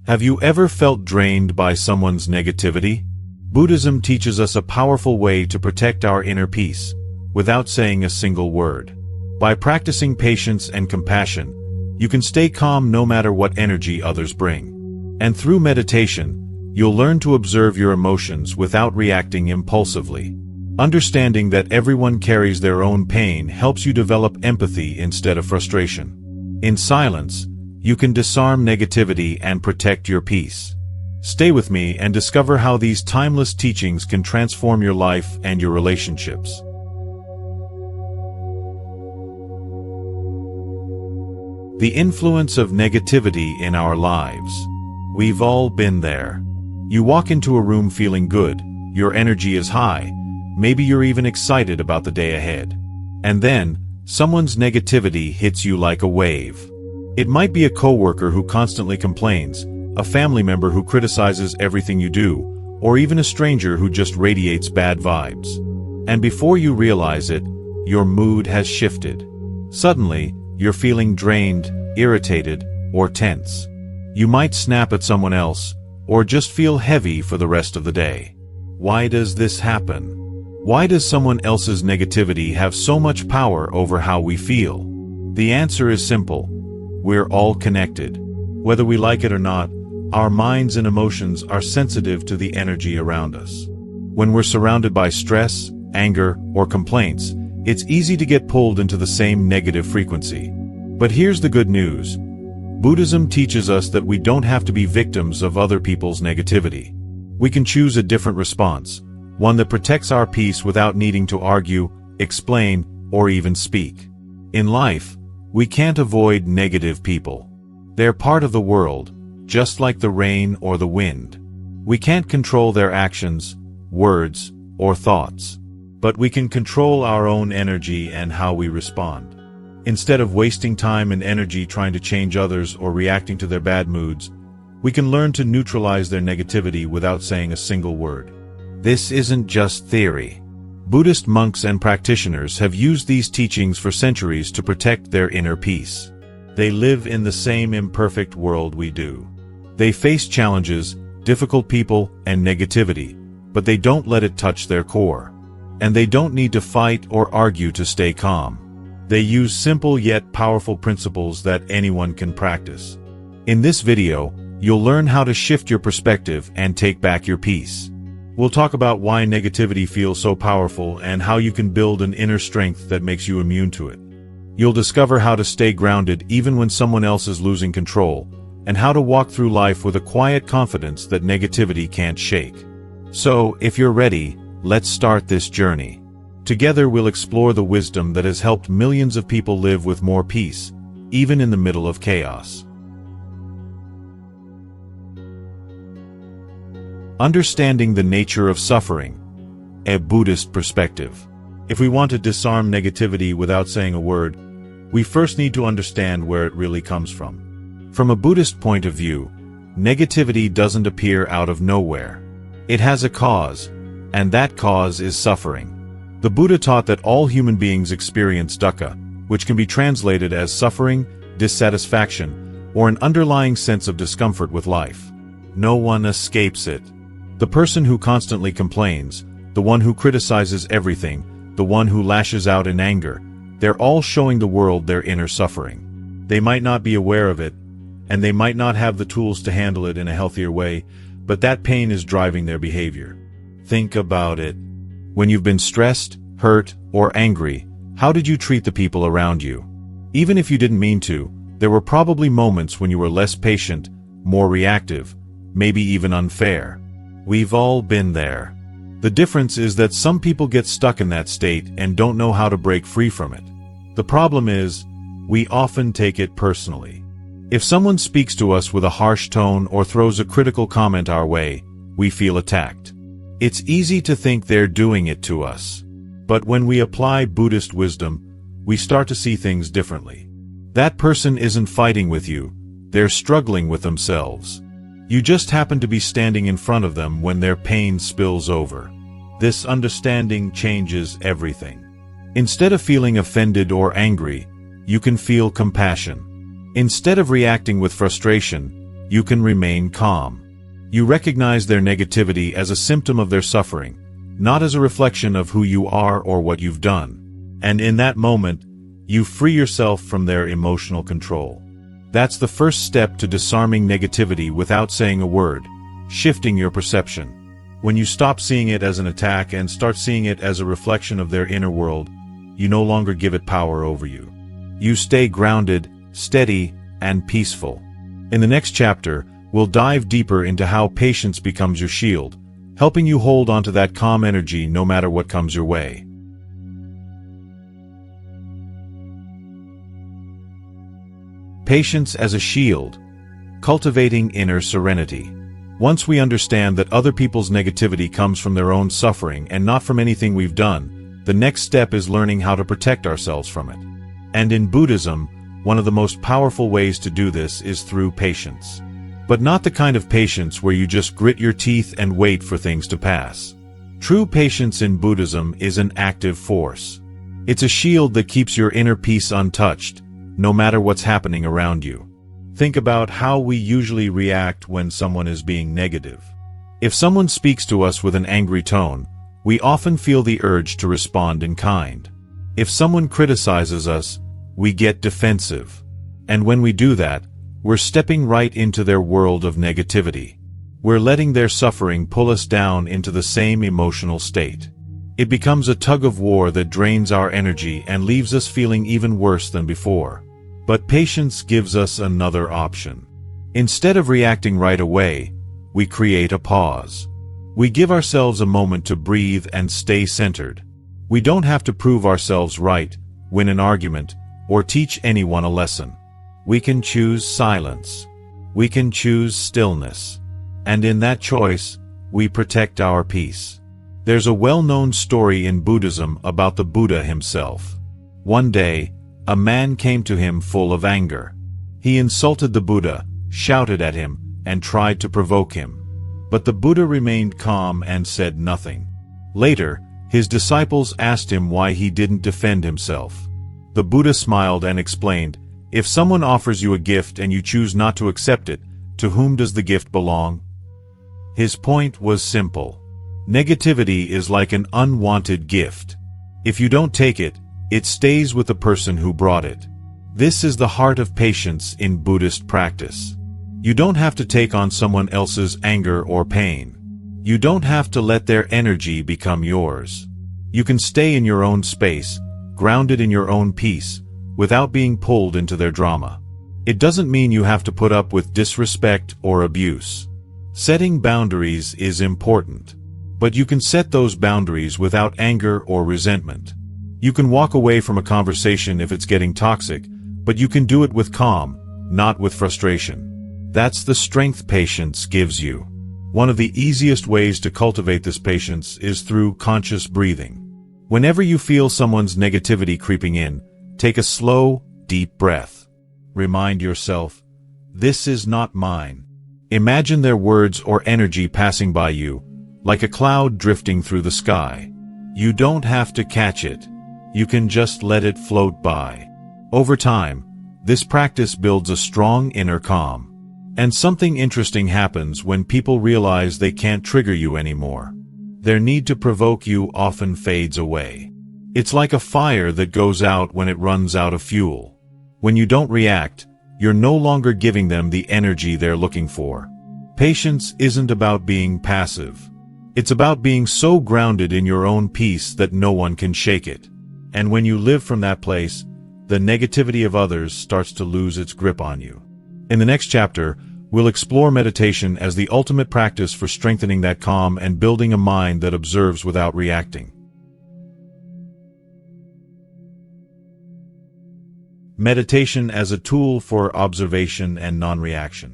Have you ever felt drained by someone's negativity? Buddhism teaches us a powerful way to protect our inner peace, without saying a single word. By practicing patience and compassion, you can stay calm no matter what energy others bring. And through meditation, you'll learn to observe your emotions without reacting impulsively. Understanding that everyone carries their own pain helps you develop empathy instead of frustration. In silence, you can disarm negativity and protect your peace. Stay with me and discover how these timeless teachings can transform your life and your relationships. The influence of negativity in our lives. We've all been there. You walk into a room feeling good, your energy is high, maybe you're even excited about the day ahead. And then, someone's negativity hits you like a wave. It might be a coworker who constantly complains, a family member who criticizes everything you do, or even a stranger who just radiates bad vibes. And before you realize it, your mood has shifted. Suddenly, you're feeling drained, irritated, or tense. You might snap at someone else, or just feel heavy for the rest of the day. Why does this happen? Why does someone else's negativity have so much power over how we feel? The answer is simple. We're all connected. Whether we like it or not, our minds and emotions are sensitive to the energy around us. When we're surrounded by stress, anger, or complaints, it's easy to get pulled into the same negative frequency. But here's the good news. Buddhism teaches us that we don't have to be victims of other people's negativity. We can choose a different response, one that protects our peace without needing to argue, explain, or even speak. In life, we can't avoid negative people. They're part of the world, just like the rain or the wind. We can't control their actions, words, or thoughts. But we can control our own energy and how we respond. Instead of wasting time and energy trying to change others or reacting to their bad moods, we can learn to neutralize their negativity without saying a single word. This isn't just theory. Buddhist monks and practitioners have used these teachings for centuries to protect their inner peace. They live in the same imperfect world we do. They face challenges, difficult people, and negativity, but they don't let it touch their core. And they don't need to fight or argue to stay calm. They use simple yet powerful principles that anyone can practice. In this video, you'll learn how to shift your perspective and take back your peace. We'll talk about why negativity feels so powerful and how you can build an inner strength that makes you immune to it. You'll discover how to stay grounded even when someone else is losing control, and how to walk through life with a quiet confidence that negativity can't shake. So, if you're ready, let's start this journey. Together we'll explore the wisdom that has helped millions of people live with more peace, even in the middle of chaos. Understanding the nature of suffering, a Buddhist perspective. If we want to disarm negativity without saying a word, we first need to understand where it really comes from. From a Buddhist point of view, negativity doesn't appear out of nowhere. It has a cause, and that cause is suffering. The Buddha taught that all human beings experience dukkha, which can be translated as suffering, dissatisfaction, or an underlying sense of discomfort with life. No one escapes it. The person who constantly complains, the one who criticizes everything, the one who lashes out in anger, they're all showing the world their inner suffering. They might not be aware of it, and they might not have the tools to handle it in a healthier way, but that pain is driving their behavior. Think about it. When you've been stressed, hurt, or angry, how did you treat the people around you? Even if you didn't mean to, there were probably moments when you were less patient, more reactive, maybe even unfair. We've all been there. The difference is that some people get stuck in that state and don't know how to break free from it. The problem is, we often take it personally. If someone speaks to us with a harsh tone or throws a critical comment our way, we feel attacked. It's easy to think they're doing it to us. But when we apply Buddhist wisdom, we start to see things differently. That person isn't fighting with you, they're struggling with themselves. You just happen to be standing in front of them when their pain spills over. This understanding changes everything. Instead of feeling offended or angry, you can feel compassion. Instead of reacting with frustration, you can remain calm. You recognize their negativity as a symptom of their suffering, not as a reflection of who you are or what you've done. And in that moment, you free yourself from their emotional control. That's the first step to disarming negativity without saying a word, shifting your perception. When you stop seeing it as an attack and start seeing it as a reflection of their inner world, you no longer give it power over you. You stay grounded, steady, and peaceful. In the next chapter, we'll dive deeper into how patience becomes your shield, helping you hold onto that calm energy no matter what comes your way. Patience as a shield. Cultivating inner serenity. Once we understand that other people's negativity comes from their own suffering and not from anything we've done, the next step is learning how to protect ourselves from it. And in Buddhism, one of the most powerful ways to do this is through patience. But not the kind of patience where you just grit your teeth and wait for things to pass. True patience in Buddhism is an active force. It's a shield that keeps your inner peace untouched, no matter what's happening around you. Think about how we usually react when someone is being negative. If someone speaks to us with an angry tone, we often feel the urge to respond in kind. If someone criticizes us, we get defensive. And when we do that, we're stepping right into their world of negativity. We're letting their suffering pull us down into the same emotional state. It becomes a tug-of-war that drains our energy and leaves us feeling even worse than before. But patience gives us another option. Instead of reacting right away, we create a pause. We give ourselves a moment to breathe and stay centered. We don't have to prove ourselves right, win an argument, or teach anyone a lesson. We can choose silence. We can choose stillness. And in that choice, we protect our peace. There's a well-known story in Buddhism about the Buddha himself. One day, a man came to him full of anger. He insulted the Buddha, shouted at him, and tried to provoke him. But the Buddha remained calm and said nothing. Later, his disciples asked him why he didn't defend himself. The Buddha smiled and explained, "If someone offers you a gift and you choose not to accept it, to whom does the gift belong?" His point was simple. Negativity is like an unwanted gift. If you don't take it, it stays with the person who brought it. This is the heart of patience in Buddhist practice. You don't have to take on someone else's anger or pain. You don't have to let their energy become yours. You can stay in your own space, grounded in your own peace, without being pulled into their drama. It doesn't mean you have to put up with disrespect or abuse. Setting boundaries is important. But you can set those boundaries without anger or resentment. You can walk away from a conversation if it's getting toxic, but you can do it with calm, not with frustration. That's the strength patience gives you. One of the easiest ways to cultivate this patience is through conscious breathing. Whenever you feel someone's negativity creeping in, take a slow, deep breath. Remind yourself, "This is not mine." Imagine their words or energy passing by you, like a cloud drifting through the sky. You don't have to catch it. You can just let it float by. Over time, this practice builds a strong inner calm. And something interesting happens when people realize they can't trigger you anymore. Their need to provoke you often fades away. It's like a fire that goes out when it runs out of fuel. When you don't react, you're no longer giving them the energy they're looking for. Patience isn't about being passive. It's about being so grounded in your own peace that no one can shake it. And when you live from that place, the negativity of others starts to lose its grip on you. In the next chapter, we'll explore meditation as the ultimate practice for strengthening that calm and building a mind that observes without reacting. Meditation as a tool for observation and non-reaction.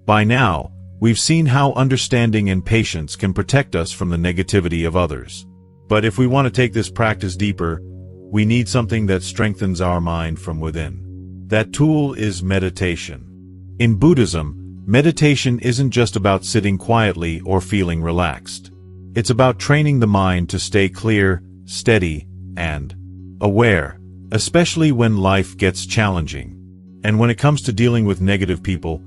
By now, we've seen how understanding and patience can protect us from the negativity of others. But if we want to take this practice deeper, we need something that strengthens our mind from within. That tool is meditation. In Buddhism, meditation isn't just about sitting quietly or feeling relaxed. It's about training the mind to stay clear, steady, and aware, especially when life gets challenging. And when it comes to dealing with negative people,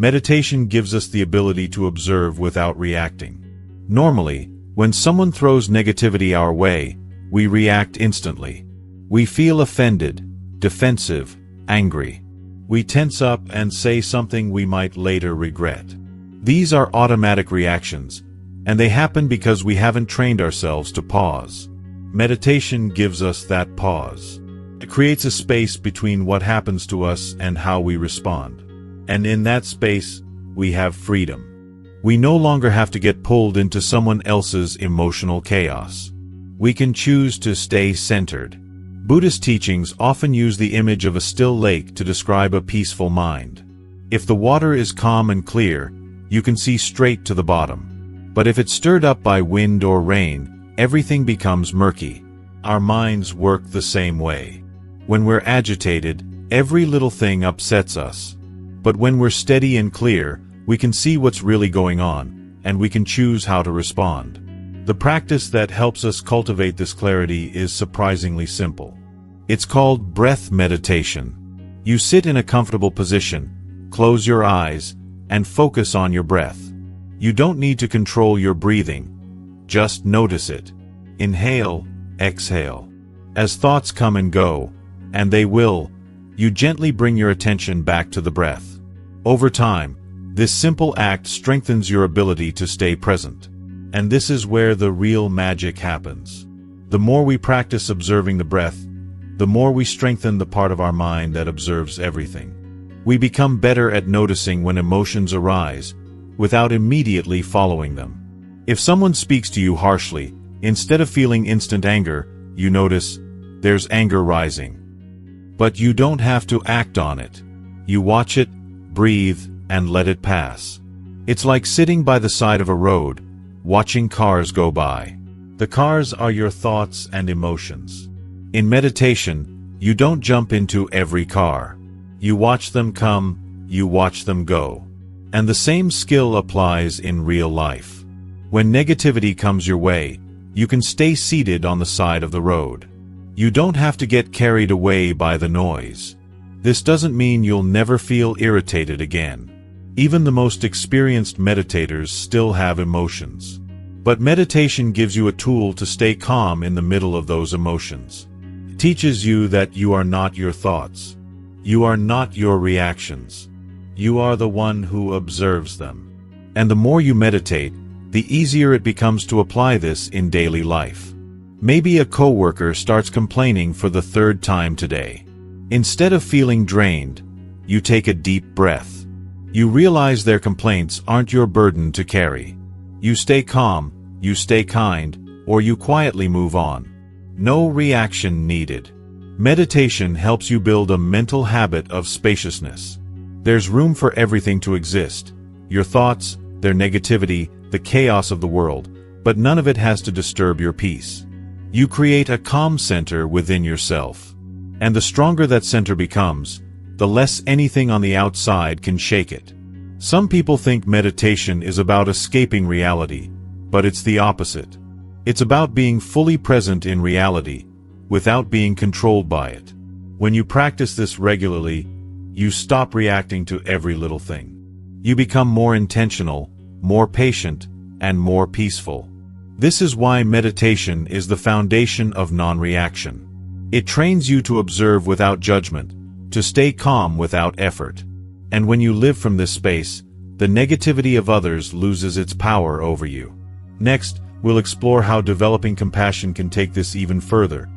Meditation gives us the ability to observe without reacting. Normally, when someone throws negativity our way, we react instantly. We feel offended, defensive, angry. We tense up and say something we might later regret. These are automatic reactions, and they happen because we haven't trained ourselves to pause. Meditation gives us that pause. It creates a space between what happens to us and how we respond. And in that space, we have freedom. We no longer have to get pulled into someone else's emotional chaos. We can choose to stay centered. Buddhist teachings often use the image of a still lake to describe a peaceful mind. If the water is calm and clear, you can see straight to the bottom. But if it's stirred up by wind or rain, everything becomes murky. Our minds work the same way. When we're agitated, every little thing upsets us. But when we're steady and clear, we can see what's really going on, and we can choose how to respond. The practice that helps us cultivate this clarity is surprisingly simple. It's called breath meditation. You sit in a comfortable position, close your eyes, and focus on your breath. You don't need to control your breathing. Just notice it. Inhale, exhale. As thoughts come and go, and they will, you gently bring your attention back to the breath. Over time, this simple act strengthens your ability to stay present. And this is where the real magic happens. The more we practice observing the breath, the more we strengthen the part of our mind that observes everything. We become better at noticing when emotions arise, without immediately following them. If someone speaks to you harshly, instead of feeling instant anger, you notice, there's anger rising. But you don't have to act on it. You watch it, breathe, and let it pass. It's like sitting by the side of a road, watching cars go by. The cars are your thoughts and emotions. In meditation, you don't jump into every car. You watch them come, you watch them go. And the same skill applies in real life. When negativity comes your way, you can stay seated on the side of the road. You don't have to get carried away by the noise. This doesn't mean you'll never feel irritated again. Even the most experienced meditators still have emotions. But meditation gives you a tool to stay calm in the middle of those emotions. It teaches you that you are not your thoughts. You are not your reactions. You are the one who observes them. And the more you meditate, the easier it becomes to apply this in daily life. Maybe a coworker starts complaining for the third time today. Instead of feeling drained, you take a deep breath. You realize their complaints aren't your burden to carry. You stay calm, you stay kind, or you quietly move on. No reaction needed. Meditation helps you build a mental habit of spaciousness. There's room for everything to exist. Your thoughts, their negativity, the chaos of the world, but none of it has to disturb your peace. You create a calm center within yourself. And the stronger that center becomes, the less anything on the outside can shake it. Some people think meditation is about escaping reality, but it's the opposite. It's about being fully present in reality, without being controlled by it. When you practice this regularly, you stop reacting to every little thing. You become more intentional, more patient, and more peaceful. This is why meditation is the foundation of non-reaction. It trains you to observe without judgment, to stay calm without effort. And when you live from this space, the negativity of others loses its power over you. Next, we'll explore how developing compassion can take this even further,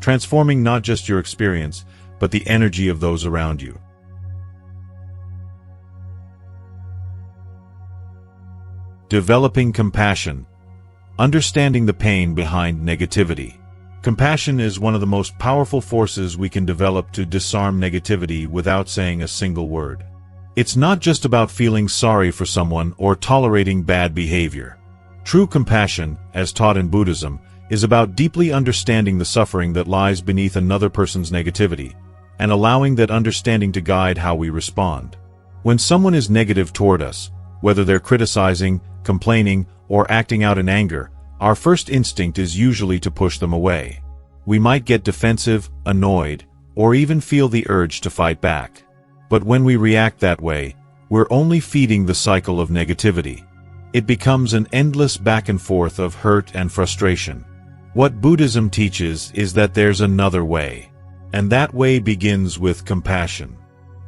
transforming not just your experience, but the energy of those around you. Developing compassion. Understanding the pain behind negativity. Compassion is one of the most powerful forces we can develop to disarm negativity without saying a single word. It's not just about feeling sorry for someone or tolerating bad behavior. True compassion, as taught in Buddhism, is about deeply understanding the suffering that lies beneath another person's negativity, and allowing that understanding to guide how we respond. When someone is negative toward us, whether they're criticizing, complaining, or acting out in anger, our first instinct is usually to push them away. We might get defensive, annoyed, or even feel the urge to fight back. But when we react that way, we're only feeding the cycle of negativity. It becomes an endless back and forth of hurt and frustration. What Buddhism teaches is that there's another way. And that way begins with compassion.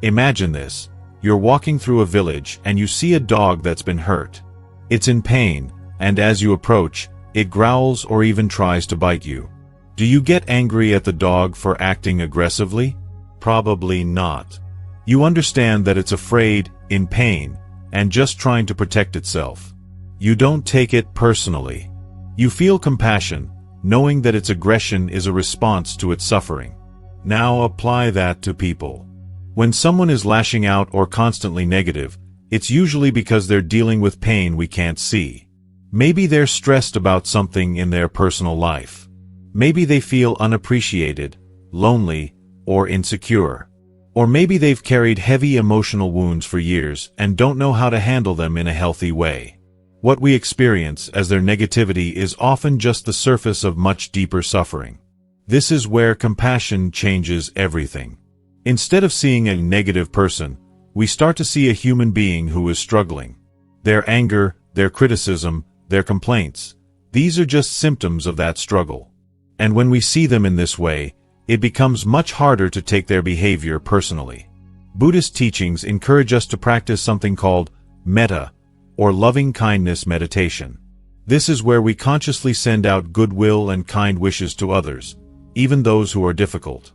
Imagine this. You're walking through a village and you see a dog that's been hurt. It's in pain, and as you approach, it growls or even tries to bite you. Do you get angry at the dog for acting aggressively? Probably not. You understand that it's afraid, in pain, and just trying to protect itself. You don't take it personally. You feel compassion, knowing that its aggression is a response to its suffering. Now apply that to people. When someone is lashing out or constantly negative, it's usually because they're dealing with pain we can't see. Maybe they're stressed about something in their personal life. Maybe they feel unappreciated, lonely, or insecure. Or maybe they've carried heavy emotional wounds for years and don't know how to handle them in a healthy way. What we experience as their negativity is often just the surface of much deeper suffering. This is where compassion changes everything. Instead of seeing a negative person, we start to see a human being who is struggling. Their anger, their criticism, their complaints, these are just symptoms of that struggle. And when we see them in this way, it becomes much harder to take their behavior personally. Buddhist teachings encourage us to practice something called metta, or loving-kindness meditation. This is where we consciously send out goodwill and kind wishes to others, even those who are difficult.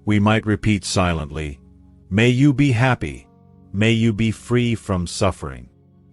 We might repeat silently, "May you be happy. May you be free from suffering.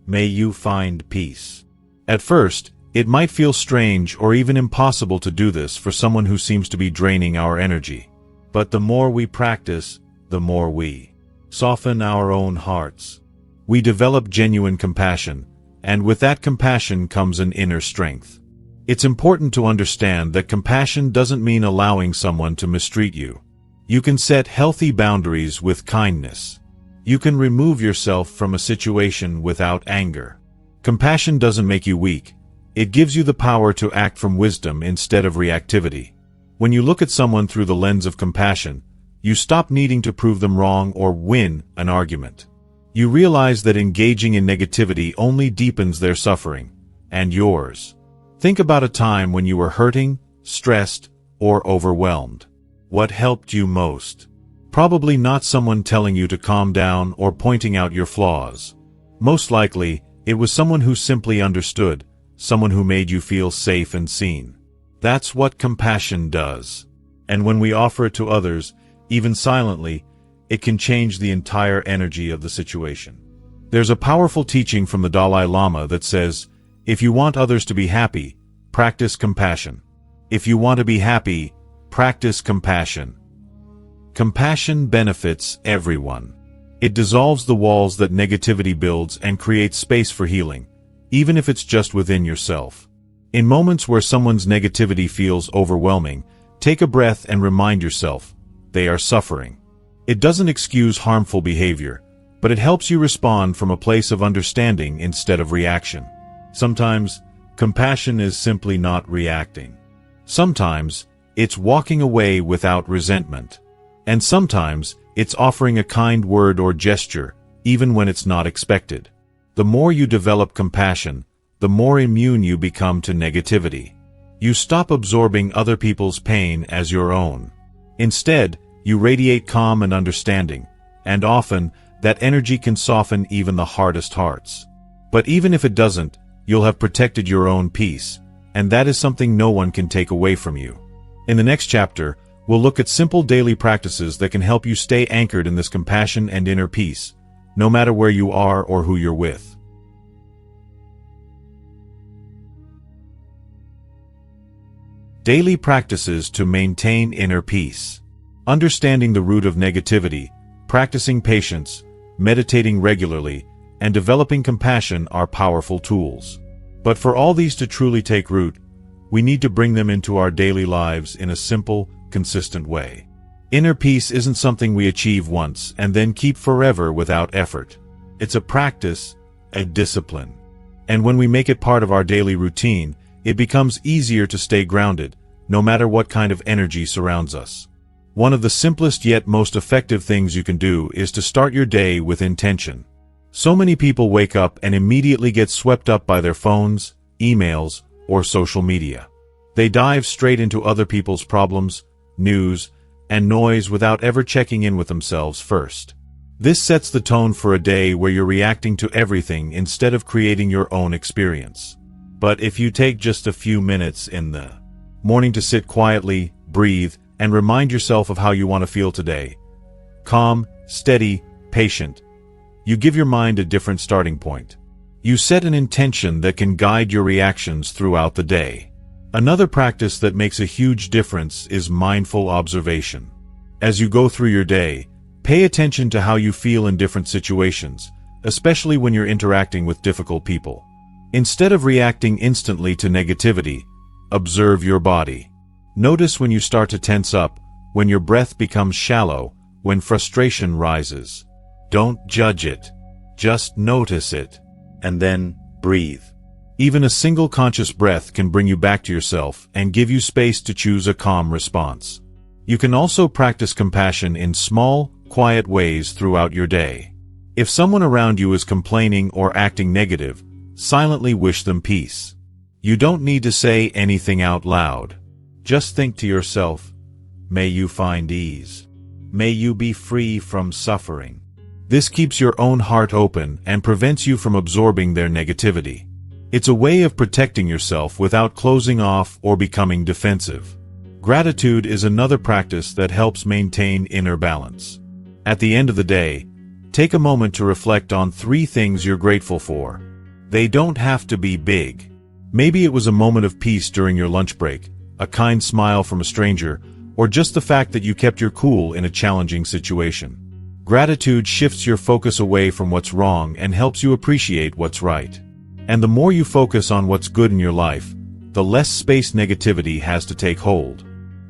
May you find peace." At first, it might feel strange or even impossible to do this for someone who seems to be draining our energy. But the more we practice, the more we soften our own hearts. We develop genuine compassion, and with that compassion comes an inner strength. It's important to understand that compassion doesn't mean allowing someone to mistreat you. You can set healthy boundaries with kindness. You can remove yourself from a situation without anger. Compassion doesn't make you weak. It gives you the power to act from wisdom instead of reactivity. When you look at someone through the lens of compassion, you stop needing to prove them wrong or win an argument. You realize that engaging in negativity only deepens their suffering, and yours. Think about a time when you were hurting, stressed, or overwhelmed. What helped you most? Probably not someone telling you to calm down or pointing out your flaws. Most likely, it was someone who simply understood, someone who made you feel safe and seen. That's what compassion does. And when we offer it to others, even silently, it can change the entire energy of the situation. There's a powerful teaching from the Dalai Lama that says, if you want others to be happy, practice compassion. If you want to be happy, practice compassion. Compassion benefits everyone. It dissolves the walls that negativity builds and creates space for healing, even if it's just within yourself. In moments where someone's negativity feels overwhelming, take a breath and remind yourself, they are suffering. It doesn't excuse harmful behavior, but it helps you respond from a place of understanding instead of reaction. Sometimes, compassion is simply not reacting. Sometimes, it's walking away without resentment. And sometimes, it's offering a kind word or gesture, even when it's not expected. The more you develop compassion, the more immune you become to negativity. You stop absorbing other people's pain as your own. Instead, you radiate calm and understanding, and often, that energy can soften even the hardest hearts. But even if it doesn't, you'll have protected your own peace, and that is something no one can take away from you. In the next chapter, we'll look at simple daily practices that can help you stay anchored in this compassion and inner peace, no matter where you are or who you're with. Daily practices to maintain inner peace. Understanding the root of negativity, practicing patience, meditating regularly, and developing compassion are powerful tools. But for all these to truly take root, we need to bring them into our daily lives in a simple, consistent way. Inner peace isn't something we achieve once and then keep forever without effort. It's a practice, a discipline. And when we make it part of our daily routine, it becomes easier to stay grounded, no matter what kind of energy surrounds us. One of the simplest yet most effective things you can do is to start your day with intention. So many people wake up and immediately get swept up by their phones, emails, or social media. They dive straight into other people's problems, news, and noise without ever checking in with themselves first. This sets the tone for a day where you're reacting to everything instead of creating your own experience. But if you take just a few minutes in the morning to sit quietly, breathe, and remind yourself of how you want to feel today, calm, steady, patient, you give your mind a different starting point. You set an intention that can guide your reactions throughout the day. Another practice that makes a huge difference is mindful observation. As you go through your day, pay attention to how you feel in different situations, especially when you're interacting with difficult people. Instead of reacting instantly to negativity, observe your body. Notice when you start to tense up, when your breath becomes shallow, when frustration rises. Don't judge it. Just notice it. And then breathe. Even a single conscious breath can bring you back to yourself and give you space to choose a calm response. You can also practice compassion in small, quiet ways throughout your day. If someone around you is complaining or acting negative, silently wish them peace. You don't need to say anything out loud. Just think to yourself, may you find ease. May you be free from suffering. This keeps your own heart open and prevents you from absorbing their negativity. It's a way of protecting yourself without closing off or becoming defensive. Gratitude is another practice that helps maintain inner balance. At the end of the day, take a moment to reflect on 3 things you're grateful for. They don't have to be big. Maybe it was a moment of peace during your lunch break, a kind smile from a stranger, or just the fact that you kept your cool in a challenging situation. Gratitude shifts your focus away from what's wrong and helps you appreciate what's right. And the more you focus on what's good in your life, the less space negativity has to take hold.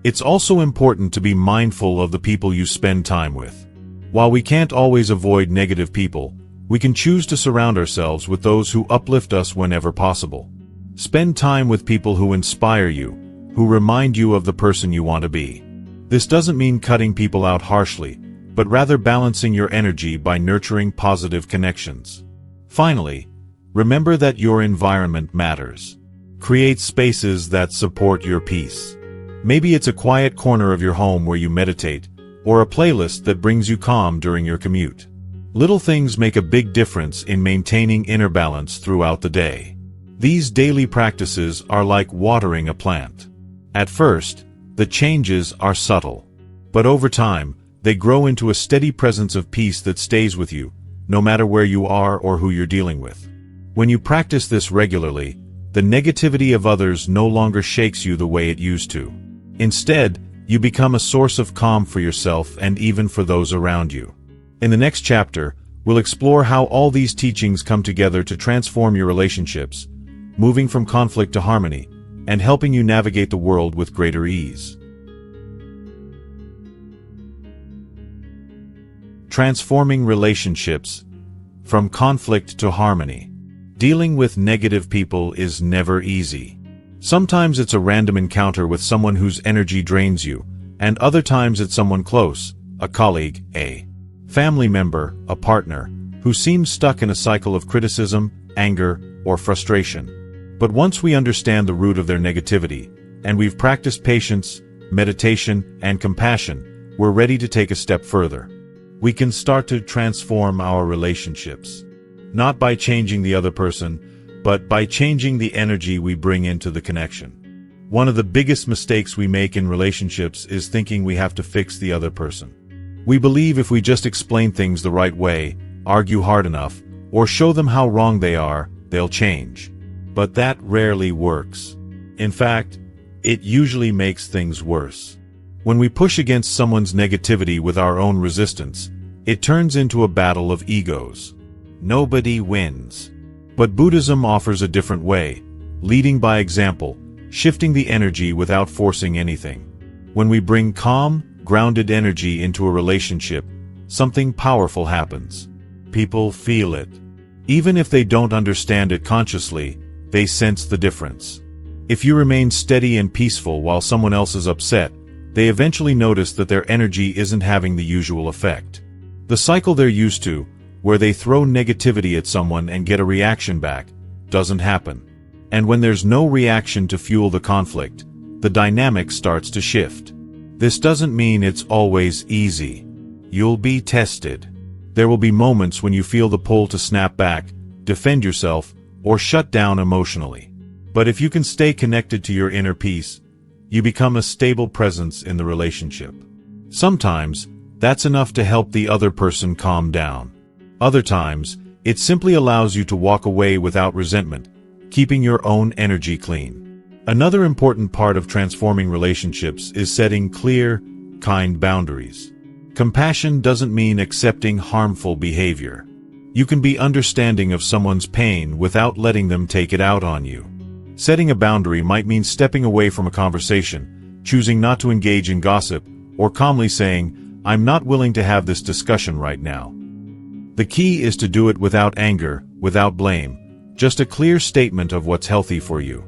It's also important to be mindful of the people you spend time with. While we can't always avoid negative people, we can choose to surround ourselves with those who uplift us whenever possible. Spend time with people who inspire you, who remind you of the person you want to be. This doesn't mean cutting people out harshly, but rather balancing your energy by nurturing positive connections. Finally, remember that your environment matters. Create spaces that support your peace. Maybe it's a quiet corner of your home where you meditate, or a playlist that brings you calm during your commute. Little things make a big difference in maintaining inner balance throughout the day. These daily practices are like watering a plant. At first, the changes are subtle. But over time, they grow into a steady presence of peace that stays with you, no matter where you are or who you're dealing with. When you practice this regularly, the negativity of others no longer shakes you the way it used to. Instead, you become a source of calm for yourself and even for those around you. In the next chapter, we'll explore how all these teachings come together to transform your relationships, moving from conflict to harmony, and helping you navigate the world with greater ease. Transforming relationships from conflict to harmony. Dealing with negative people is never easy. Sometimes it's a random encounter with someone whose energy drains you, and other times it's someone close, a colleague, a family member, a partner, who seems stuck in a cycle of criticism, anger, or frustration. But once we understand the root of their negativity, and we've practiced patience, meditation, and compassion, we're ready to take a step further. We can start to transform our relationships. Not by changing the other person, but by changing the energy we bring into the connection. One of the biggest mistakes we make in relationships is thinking we have to fix the other person. We believe if we just explain things the right way, argue hard enough, or show them how wrong they are, they'll change. But that rarely works. In fact, it usually makes things worse. When we push against someone's negativity with our own resistance, it turns into a battle of egos. Nobody wins. But Buddhism offers a different way, leading by example, shifting the energy without forcing anything. When we bring calm, grounded energy into a relationship, something powerful happens. People feel it. Even if they don't understand it consciously, they sense the difference. If you remain steady and peaceful while someone else is upset, they eventually notice that their energy isn't having the usual effect. The cycle they're used to, where they throw negativity at someone and get a reaction back, doesn't happen. And when there's no reaction to fuel the conflict, the dynamic starts to shift. This doesn't mean it's always easy. You'll be tested. There will be moments when you feel the pull to snap back, defend yourself, or shut down emotionally. But if you can stay connected to your inner peace, you become a stable presence in the relationship. Sometimes, that's enough to help the other person calm down. Other times, it simply allows you to walk away without resentment, keeping your own energy clean. Another important part of transforming relationships is setting clear, kind boundaries. Compassion doesn't mean accepting harmful behavior. You can be understanding of someone's pain without letting them take it out on you. Setting a boundary might mean stepping away from a conversation, choosing not to engage in gossip, or calmly saying, "I'm not willing to have this discussion right now." The key is to do it without anger, without blame, just a clear statement of what's healthy for you.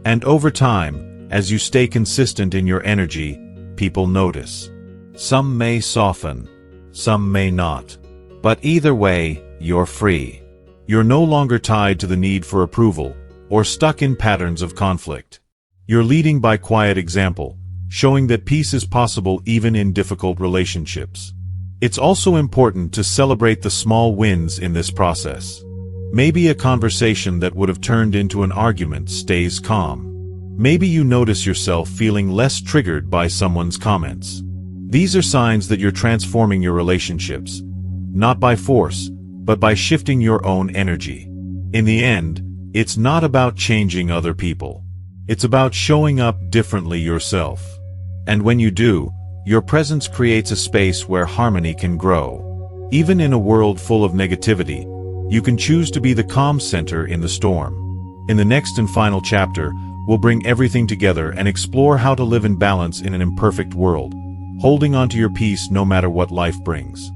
And over time, as you stay consistent in your energy, people notice. Some may soften, some may not. But either way, you're free. You're no longer tied to the need for approval, or stuck in patterns of conflict. You're leading by quiet example, showing that peace is possible even in difficult relationships. It's also important to celebrate the small wins in this process. Maybe a conversation that would have turned into an argument stays calm. Maybe you notice yourself feeling less triggered by someone's comments. These are signs that you're transforming your relationships, not by force, but by shifting your own energy. In the end, it's not about changing other people. It's about showing up differently yourself. And when you do, your presence creates a space where harmony can grow. Even in a world full of negativity, you can choose to be the calm center in the storm. In the next and final chapter, we'll bring everything together and explore how to live in balance in an imperfect world, holding on to your peace no matter what life brings.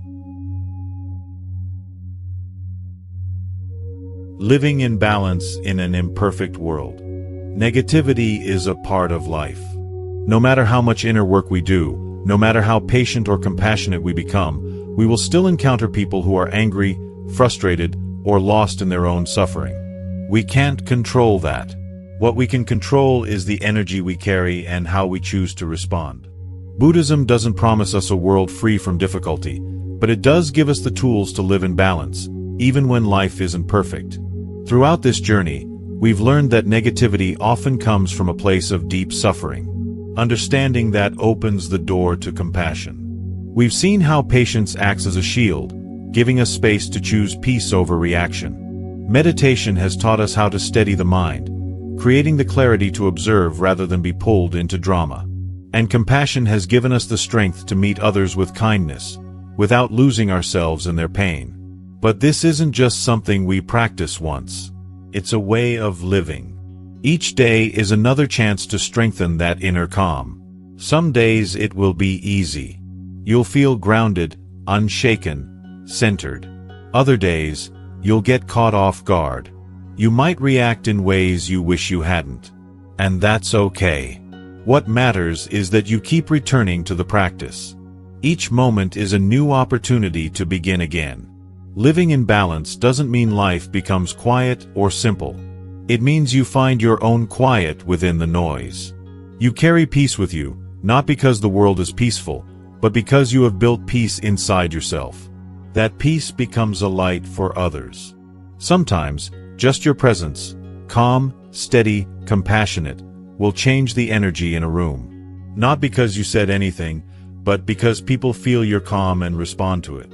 Living in balance in an imperfect world. Negativity is a part of life. No matter how much inner work we do, no matter how patient or compassionate we become, we will still encounter people who are angry, frustrated, or lost in their own suffering. We can't control that. What we can control is the energy we carry and how we choose to respond. Buddhism doesn't promise us a world free from difficulty, but it does give us the tools to live in balance, even when life isn't perfect. Throughout this journey, we've learned that negativity often comes from a place of deep suffering. Understanding that opens the door to compassion. We've seen how patience acts as a shield, giving us space to choose peace over reaction. Meditation has taught us how to steady the mind, creating the clarity to observe rather than be pulled into drama. And compassion has given us the strength to meet others with kindness, without losing ourselves in their pain. But this isn't just something we practice once. It's a way of living. Each day is another chance to strengthen that inner calm. Some days it will be easy. You'll feel grounded, unshaken, centered. Other days, you'll get caught off guard. You might react in ways you wish you hadn't. And that's okay. What matters is that you keep returning to the practice. Each moment is a new opportunity to begin again. Living in balance doesn't mean life becomes quiet or simple. It means you find your own quiet within the noise. You carry peace with you, not because the world is peaceful, but because you have built peace inside yourself. That peace becomes a light for others. Sometimes, just your presence, calm, steady, compassionate, will change the energy in a room. Not because you said anything, but because people feel you're calm and respond to it.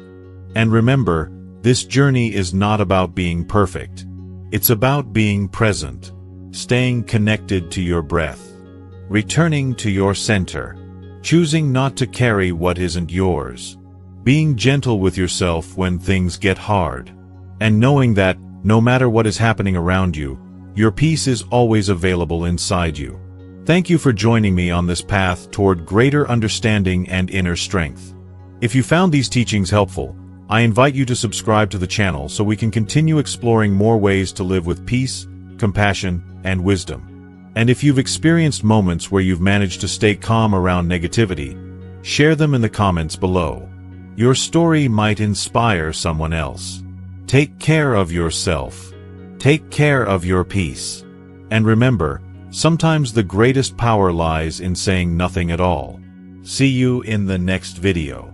And remember, this journey is not about being perfect. It's about being present, staying connected to your breath, returning to your center, choosing not to carry what isn't yours, being gentle with yourself when things get hard, and knowing that, no matter what is happening around you, your peace is always available inside you. Thank you for joining me on this path toward greater understanding and inner strength. If you found these teachings helpful, I invite you to subscribe to the channel so we can continue exploring more ways to live with peace, compassion, and wisdom. And if you've experienced moments where you've managed to stay calm around negativity, share them in the comments below. Your story might inspire someone else. Take care of yourself. Take care of your peace. And remember, sometimes the greatest power lies in saying nothing at all. See you in the next video.